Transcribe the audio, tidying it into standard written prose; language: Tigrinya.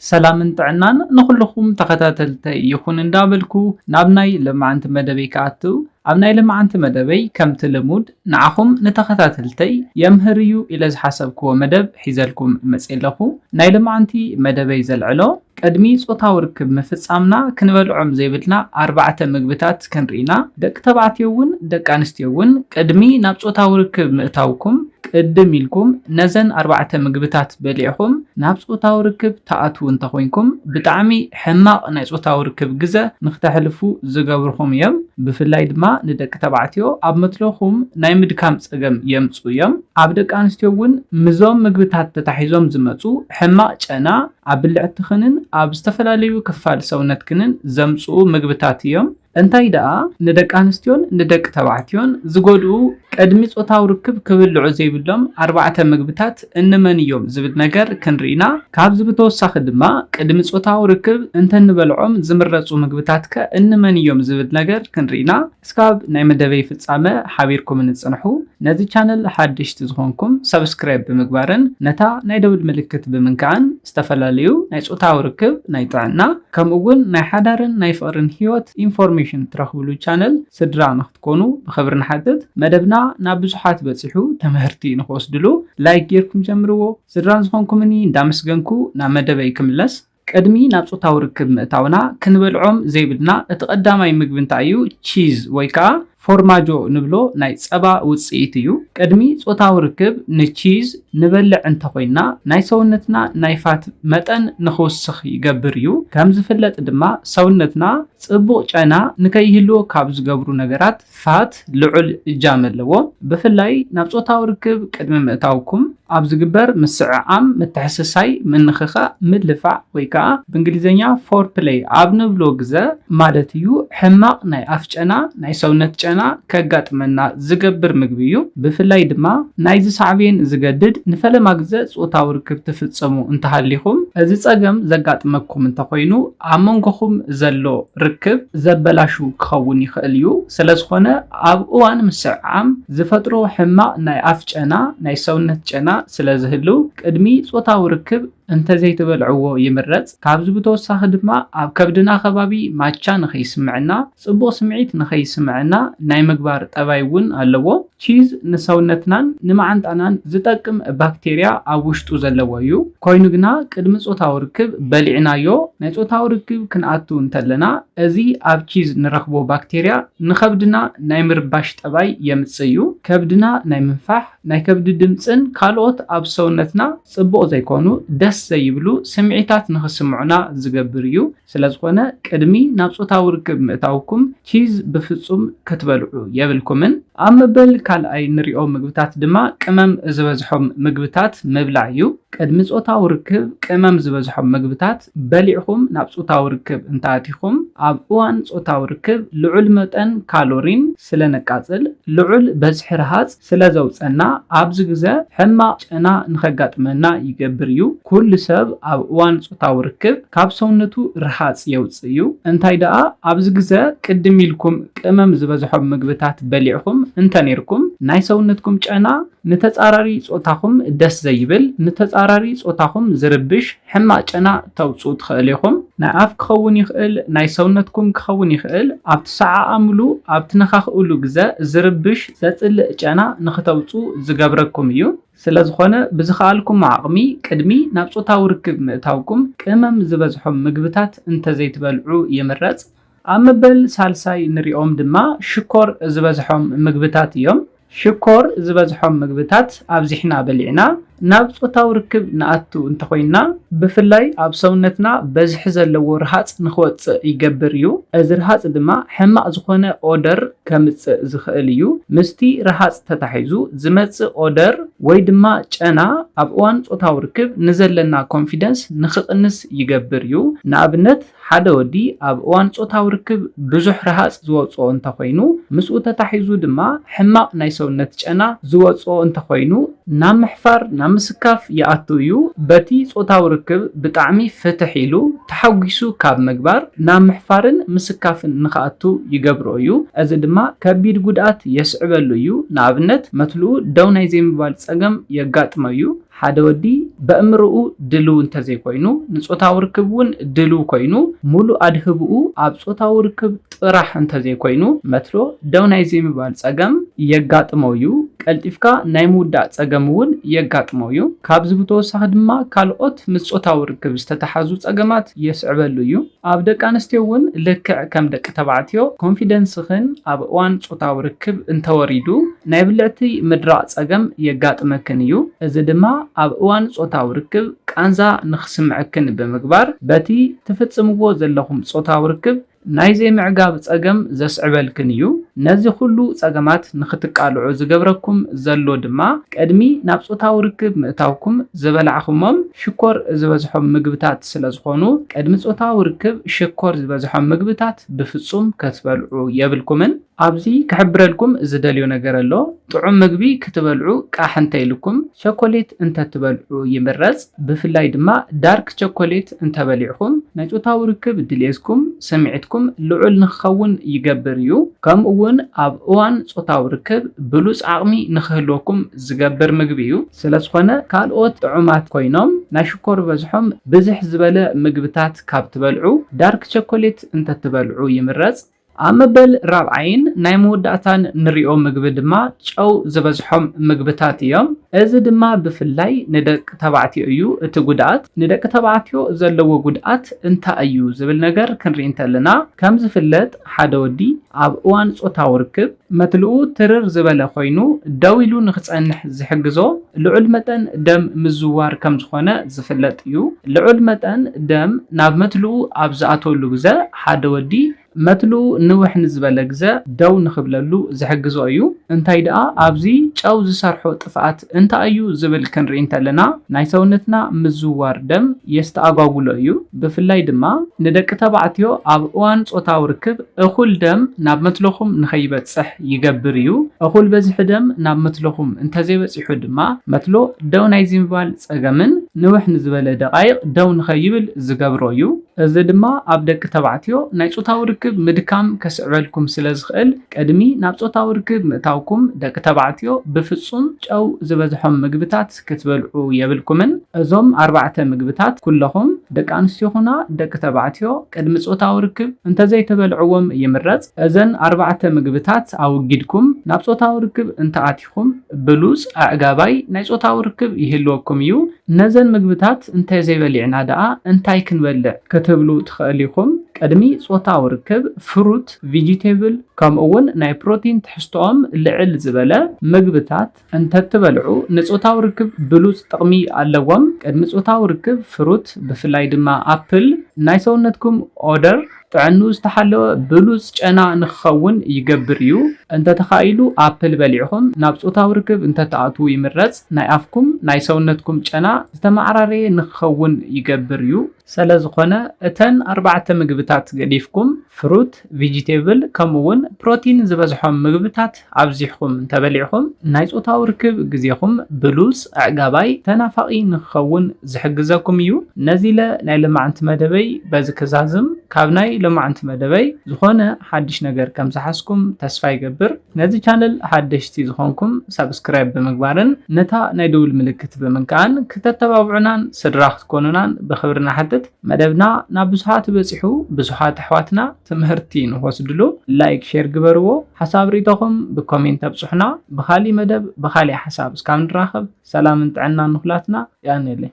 سلامن طعنان نخلخم تخاتلتي يخون اندابلكو نابناي لمعنت مدبي كاتو أبناي لمعنت مدبي كم تلمود نعخم نتخاتلتي يمهريو إلى حسبكو مدب حيزلكم مسئلخو ناي لمعنتي مدبي زلعلو قدمي صوتاو ركب مفصامنا كنبلعم زيبلنا 4 مغبتات كنرينا دك تبعتيون دك انستيون قدمي ناب صوتاو ركب مئتاوكم قدم يلكم نزن 4 مغبتات بليعهم ناب صوتاو ركب تاعتو انتخوينكم بطعمي حماق ناي صوتاو ركب غزا نختحلفو زغبركم يم بفلاي دما ندك تبعتيو اب متلوخم ناي مدكام صغم يمصو يم اب دك انستيون مزوم مغبتات تتحيزوم زمصو حماق ጨና አብልዕት ኸንን ኣብ ዝተፈላልዩ ክፋል ሰውነትክንን ዘምጽኡ ምግብታት እዮም እንታይ ደኣ ንደቂ ኣንስትዮን ንደቂ ተባዕትዮን ዝጎድኡ ቀድሚ ጾታው ርክብ ክብልዑ ዘይብሎም 4 ምግብታት እንመን እዮም ዝብል ነገር ክንሪና ካብ ዝብተወሳኺ ድማ ቀድሚ ጾታው ርክብ እንተንበልዖም ዝምረጹ ምግብታት እንመን እዮም ዝብል ነገር ክንሪና እስካብ ናይ መደበይ ፍጻመ ሓቢርኩም ንጽንሑ ነዚ ቻነል ሓድሽቲ ዝኾንኩም ሰብስክራይብ ብምግባርን ነታ ናይ ደውል ምልክት ብምንካን ዝተፈላልዩ ናይ ጾታው ርክብ ናይ ጥዕና ከምኡውን ናይ ሓዳርን ናይ ፍቅርን ህይወት ኢንፎርሜሽን ትረኽብሉ ቻነል ስድራ ንኽትኮኑ ብኽብሪ ንሓትት መደብና ናብ ብዙሓት በፂሑ ተምህርቲ ንኽወስድሉ ላይክ ጌርኩም ጀምርዎ ስድራን ዝኾንኩምኒ እንዳመስገንኩ ናብ መደበይ ክምለስ ቀድሚ ናብ ጾታው ርክብ ምእታውና ክንበልዖም ዘይብልና እቲ ቀዳማይ ምግቢ እንታይ እዩ ቺዝ ወይ ከዓ ፎርማጆ ንብሎ ናይ ጸባ ውጽኢት እዩ ቀድሚ ጾታው ርክብ ንቺዝ ንበልዕ እንተኾይና ናይ ሰውነትና ናይ ፋት መጠን ንኽወስኽ ይገብር እዩ ከም ዝፍለጥ ድማ ሰውነትና ጽቡቕ ጨና ንከይህልዎ ካብ ዝገብሩ ነገራት ፋት ልዑል እጃም ኣለዎ ብፍላይ ናብ ጾታው ርክብ ቅድሚ ምእታውኩም ኣብ ዝግበር ምስዕዓም ምትሕስሳይ ምንኽኻ ምልፋዕ ወይ ከዓ ብእንግሊዝኛ ፎርፕሌይ ኣብ ንብሎ ግዘ ማለት እዩ ሕማቕ ናይ ኣፍ ጨና ናይ ሰውነት ጨና ከጋጥመና ዝገብር ምግቢ እዩ ብፍላይ ድማ ናይ ዝሳዕብየን ዝገድድ ንፈለማ ግዘ ጾታው ርክብ ትፍጽሙ እንተሃሊኹም እዚ ጸገም ዘጋጥመኩም እንተኾይኑ ኣብ መንጎኹም ዘሎ ርክብ ዘበላሹ ክኸውን ይኽእል እዩ ስለዝኾነ ኣብ እዋን ምስዕዓም ዝፈጥሮ ሕማቕ ናይ ኣፍ ጨና ናይ ሰውነት ጨና ስለዝህሉ ቅድሚ ጾታው ርክብ እንተ ዘይተበልዕዎ ይምረጽ ካብዚ ብተወሳኺ ድማ ኣብ ከብድና ከባቢ ማቻ ንኸይስምዕና ጽቡቕ ስምዒት ንኸይስምዕና ናይ ምግባር ጠባይ እውን ኣለዎ ቺዝ ንሰውነትናን ንማዓንጣናን ዝጠቅም ባክቴርያ ኣብ ውሽጡ ዘለዎ እዩ ኮይኑ ግና ቅድሚ ጾታው ርክብ በሊዕናዮ ናይ ጾታው ርክብ ክንኣቱ እንተለና እዚ ኣብ ቺዝ ንረኽቦ ባክቴርያ ንከብድና ናይ ምርባሽ ጠባይ የምጽእ እዩ ከብድና ናይ ምንፋሕ ናይ ከብዲ ድምጽን ካልኦት ኣብ ሰውነትና ጽቡቕ ዘይኮኑ ደስ ዘይብሉ ስምዒታት ንኽስምዑና ዝገብር እዩ ስለዝኾነ ቅድሚ ናብ ጾታው ርክብ ምእታውኩም ቺዝ ብፍጹም ክትበልዑ የብልኩምን ኣብ መበል ካልኣይ ንሪኦ ምግብታት ድማ ቅመም ዝበዝሖም ምግብታት ምብላዕ እዩ ቅድሚ ጾታው ርክብ ቅመም ዝበዝሖም ምግብታት በሊዕኹም ናብ ጾታው ርክብ እንተኣቲኹም ኣብ እዋን ጾታው ርክብ ልዑል መጠን ካሎሪን ስለነቃጽል ልዑል በዝሒ ረሃጽ ስለዘውፀና ኣብዚ ግዜ ሕማቕ ጨና ንኸጋጥመና ይገብር እዩ ኩሉ ሰብ ኣብ እዋን ጾታው ርክብ ካብ ሰውነቱ ረሃጽ የውፅእ እዩ እንታይ ደኣ ኣብዚ ግዜ ቅድም ኢልኩም ቅመም ዝበዝሖም ምግብታት በሊዕኹም እንተነርኩም ናይ ሰውነትኩም ጨና ንተጻራሪ ጾታኹም ደስ ዘይብል ንተጻራሪ ጾታኹም ዝርብሽ ሕማቕ ጨና ተውጽኡ ትኽእል ኢኹም ናይ ኣፍ ክኸውን ይኽእል ናይ ሰውነትኩም ክኸውን ይኽእል ኣብቲ ሰዓኣምሉ ኣብቲ ነኻኽእሉ ግዜ ዝርብሽ ዘጽልእ ጨና ንኽተውጽኡ ዝገብረኩም እዩ ስለዝኾነ ብዝኻልኩም ዓቕሚ ቅድሚ ናብ ጾታው ርክብ ምእታውኩም ቅመም ዝበዝሖም ምግብታት እንተዘይትበልዑ ይምረጽ ኣብ መበል ሳልሳይ ንሪኦም ድማ ሽኮር ዝበዝሖም ምግብታት እዮም ሽኮር ዝበዝሖም ምግብታት ኣብዚሕና በሊዕና ናብ ጾታው ርክብ ንኣቱ እንተኾይና ብፍላይ ኣብ ሰውነትና በዝሒ ዘለዎ ረሃጽ ንኽወፅእ ይገብር እዩ እዚ ረሃጽ ድማ ሕማቕ ዝኾነ ኦደር ከምጽእ ዝኽእል እዩ ምስቲ ረሃጽ ተታሒዙ ዝመጽእ ኦደር ወይ ድማ ጨና ኣብ እዋን ጾታው ርክብ ንዘለና ኮንፊደንስ ንኽቕንስ ይገብር እዩ ንኣብነት ሓደ ወዲ ኣብ እዋን ጾታው ርክብ ብዙሕ ረሃጽ ዝወፅኦ እንተኾይኑ ምስኡ ተታሒዙ ድማ ሕማቕ ናይ ሰውነት ጨና ዝወፅኦ እንተኾይኑ ናብ ምሕፋር ናብ ምስካፍ ይኣትዩ በቲ ጾታዊ ርክብ ብጣዕሚ ፍትሕ ኢሉ ተሓጒሱ ካብ ምግባር ናብ ምሕፋርን ምስካፍን ንኽኣቱ ይገብሮ እዩ። እዚ ድማ ከቢድ ጉድኣት የስዕበሉ እዩ። ንኣብነት መትልኡ ደው ናይ ዘይምባል ፀገም የጋጥሞ እዩ። ሓደ ወዲ በእምርኡ ድልው እንተዘይኮይኑ ንጾታዊ ርክብ እውን ድልው ኮይኑ ሙሉእ ኣድህብኡ ኣብ ጾታዊ ርክብ ጥራሕ እንተዘይኮይኑ መትሎ ደው ናይ ዘይምባል ፀገም የጋጥሞ እዩ። ቀልጢፍካ ናይ ምውዳእ ፀገም እውን የጋጥሞ እዩ። ካብዚ ብተወሳኺ ድማ ካልኦት ምስ ጾታዊ ርክብ ዝተተሓዙ ፀገማት የስዕበሉ እዩ። ኣብ ደቂ ኣንስትዮ እውን ልክዕ ከም ደቂ ተባዕትዮ ኮንፊደንስኽን ኣብ እዋን ጾታዊ ርክብ እንተወሪዱ ናይ ብልዕቲ ምድራቕ ፀገም የጋጥመክን እዩ። እዚ ድማ ኣብ እዋን ጾታዊ ርክብ ቃንዛ ንኽስምዐክን ብምግባር በቲ ትፍጽምዎ ዘለኹም ጾታዊ ርክብ ናይ ዘይምዕጋብ ፀገም ዘስዕበልክን እዩ። ነዚ ኩሉ ፀገማት ንኽትቃልዑ ዝገብረኩም ዘሎ ድማ ቀድሚ ናብ ጾታዊ ርክብ ምእታውኩም ዝበልዕኹሞም ሽኮር ዝበዝሖም ምግብታት ስለ ዝኾኑ ቀድሚ ጾታዊ ርክብ ሽኮር ዝበዝሖም ምግብታት ብፍጹም ክትበልዑ የብልኩምን። ኣብዚ ክሕብረልኩም ዝደልዮ ነገር ኣሎ። ጥዑም ምግቢ ክትበልዑ ቃሕ እንተይልኩም ቸኮሌት እንተትበልዑ ይምረጽ። ብፍላይ ድማ ዳርክ ቸኮሌት እንተበሊዕኹም ናይ ጾታዊ ርክብ ድሌትኩም ስምዒትኩም ልዑል ንክኸውን ይገብር እዩ። ከምኡ እውን ኣብ እዋን ጾታዊ ርክብ ብሉፅ ዓቕሚ ንክህልወኩም ዝገብር ምግቢ እዩ። ስለዝኾነ ካልኦት ጥዑማት ኮይኖም ናይ ሽኮር በዝሖም ብዝሕ ዝበለ ምግብታት ካብ ትበልዑ ዳርክ ቸኮሌት እንተትበልዑ ይምረጽ። ኣብ መበል ራብዓይን ናይ መወዳእታን ንሪኦ ምግቢ ድማ ጨው ዝበዝሖም ምግብታት እዮም። እዚ ድማ ብፍላይ ንደቂ ተባዕትዮ እዩ እቲ ጉድኣት። ንደቂ ተባዕትዮ ዘለዎ ጉድኣት እንታይ እዩ ዝብል ነገር ክንርኢ እንተለና ከም ዝፍለጥ ሓደ ወዲ ኣብ እዋን ጾታዊ ርክብ መትልኡ ትርር ዝበለ ኮይኑ ደው ኢሉ ንኽጸንሕ ዝሕግዞ ልዑል መጠን ደም ምዝዋር ከም ዝኾነ ዝፍለጥ እዩ። ልዑል መጠን ደም ናብ መትልኡ ኣብ ዝኣተወሉ ግዜ ሓደ ወዲ መትልኡ ንውሕ ንዝበለ ግዜ ደው ንኽብለሉ ዝሕግዞ እዩ። እንታይ ደኣ ኣብዚ ጨው ዝሰርሖ ጥፍኣት እንታይ እዩ ዝብል ክንርኢ እንተለና ናይ ሰውነትና ምዝዋር ደም የስተኣጓጉሎ እዩ። ብፍላይ ድማ ንደቂ ተባዕትዮ ኣብ እዋን ጾታዊ ርክብ እኹል ደም ናብ መትለኹም ንኸይበጽሕ ይገብር እዩ። እኹል በዝሒ ደም ናብ መትለኹም እንተዘይበፂሑ ድማ መትሎ ደው ናይ ዝምባል ፀገምን ንውሕ ንዝበለ ደቓይቕ ደው ንኸይብል ዝገብሮ እዩ። እዚ ድማ ኣብ ደቂ ተባዕትዮ ናይ ጾታዊ ርክብ ምድካም ከስዕበልኩም ስለ ዝኽእል ቀድሚ ናብ ጾታዊ ርክብ ምእታውኩም ደቂ ተባዕትዮ ብፍጹም ጨው ዝበዝሖም ምግብታት ክትበልዑ የብልኩምን። እዞም 4 ምግብታት ኩለኹም ደቂ ኣንስትዮ ኹና ደቂ ተባዕትዮ ቅድሚ ጾታዊ ርክብ እንተዘይተበልዕዎም ይምረጽ። እዘን 4 ምግብታት ኣውጊድኩም ናብ ጾታዊ ርክብ እንተኣቲኹም ብሉፅ ኣዕጋባይ ናይ ጾታዊ ርክብ ይህልወኩም እዩ። ነዘን ምግብታት እንተዘይበሊዕና ደኣ እንታይ ክንበልዕ ክትብሉ ትኽእል ኢኹም። ቀድሚ ጾታዊ ርክብ ፍሩት ቪጂቴብል ከምኡውን ናይ ፕሮቲን ትሕዝቶኦም ልዕል ዝበለ ምግብታት እንተትበልዑ ንጾታዊ ርክብ ብሉፅ ጥቕሚ ኣለዎም። ቅድሚ ጾታዊ ርክብ ፍሩት ብፍላይ ድማ ኣፕል ናይ ሰውነትኩም ኦደር ጥዕኑ ዝተሓለወ ብሉፅ ጨና ንክኸውን ይገብር እዩ። እንተተኻኢሉ ኣፕል በሊዕኹም ናብ ጾታዊ ርክብ እንተተኣትዉ ይምረጽ። ናይ ኣፍኩም ናይ ሰውነትኩም ጨና ዝተማዕራረየ ንክኸውን ይገብር እዩ። ስለዝኾነ እተን 4 ምግብታት ገዲፍኩም ፍሩት ቪጂቴብል ከምኡውን ፕሮቲን ዝበዝሖም ምግብታት ኣብዚሕኩም እንተበሊዕኹም ናይ ጾታዊ ርክብ ግዜኹም ብሉፅ ኣዕጋባይ ተናፋቒ ንክኸውን ዝሕግዘኩም እዩ። ነዚለ ናይ ልማዓንቲ መደበይ በዚ ክዛዝም ካብ ናይ ልማዓንቲ መደበይ ዝኾነ ሓድሽ ነገር ከም ዝሓስኩም ተስፋ ይገብር። ነዚ ቻነል ሓደሽቲ ዝኾንኩም ሰብስክራይብ ብምግባርን ነታ ናይ ደውል ምልክት ብምንካን ክተተባብዑናን ስድራ ክትኮኑናን ብኽብርና ሓትት። መደብና ናብ ብዙሓት በፂሑ ብዙሓት ኣሕዋትና ትምህርቲ ንወስድሉ ላይክ ሼር ግበርዎ። ሓሳብ ሪኢቶኹም ብኮሜንት ኣብፅሑና። ብኻሊእ መደብ ብኻሊእ ሓሳብ እስካብ ንራኸብ ሰላምን ጥዕናን ንኹላትና። ያኔለይ